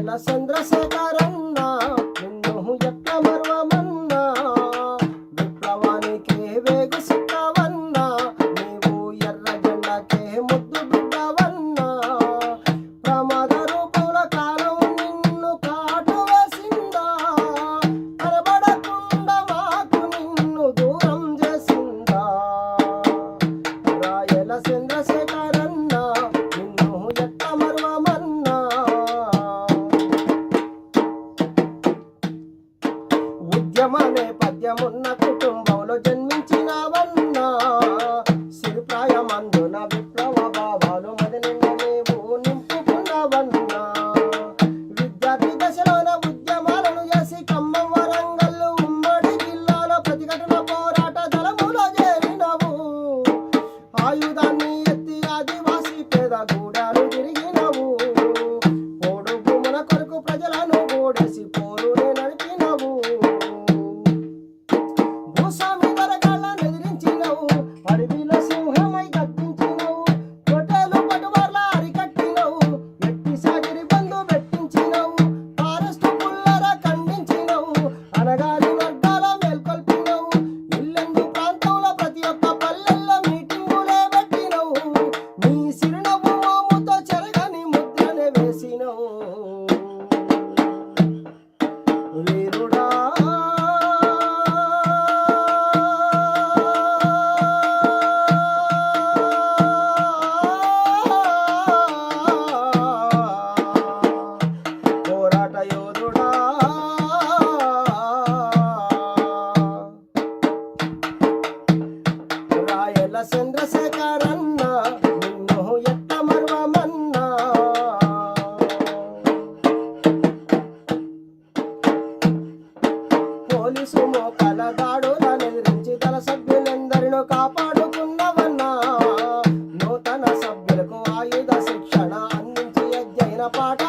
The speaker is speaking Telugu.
రాయల చంద్రశేఖరన్న నిన్ను ఎట్ట మరువమన్నా విప్లవానికి వేగు సిక్కవన్నా నీవు ఎర్ర జెండాకే ముద్దు బిడ్డవన్నా ప్రమాద రూపంల కాలం నిన్ను కాటు వేసిందా కనబడకుండా మాకు నిన్ను దూరం చేసిందా రాయల చంద్రశేఖరన్న నిన్ను ఎట్ట మరువమన్నా ఉద్యమనే పద్యమున్న కుటుంబంలో జన్మించినవన్నా సిరిప్రాయమందున విప్లవ భావాలు మదినిండ నీవు నింపుకున్నవన్నా విద్యార్థి దశలోన ఉద్యమాలను చేసి ఖమ్మం వరంగల్ ఉమ్మడి జిల్లాలో ప్రతిఘటన పోరాట దళములో చేరినవు ఆయుధాన్ని ఎత్తి ఆదివాసీ పేద గూడాలు తిరిగినవు పోడు భూముల కొరకు ప్రజలను ఓడేసి పోరునే నడిపినవు భూస్వామి దొరగాళ్ళను ఎదిరించినవు అడవిలో సింహమై గర్జించినవు తోటలు పటువర్ల అరికట్టినవు ఎట్టి సాగిరి బంధు పెట్టించినవు ఫారెస్ట్ పుల్లర ఖండించినవు అనగారి వర్గాల మేల్కొల్పినవు ఇల్లెందు ప్రాంతంలో ప్రతి ఒక్క పల్లెల్లో మీటింగులే పెట్టినవు నీ సిరునవ్వు మోముతో చెరగని ముద్రనే వేసినవు వీరుడా పోరాట యోధుడా రాయల చంద్రశేఖరన్న నిన్ను ఎట్ట మరువమన్నా పోలీసు మోకాల దాడులను ఎదిరించి దళ సభ్యులందరినూ కాపాడుకున్నవన్నా నూతన సభ్యులకు ఆయుధ శిక్షణ అందించి అధ్యయన పాఠ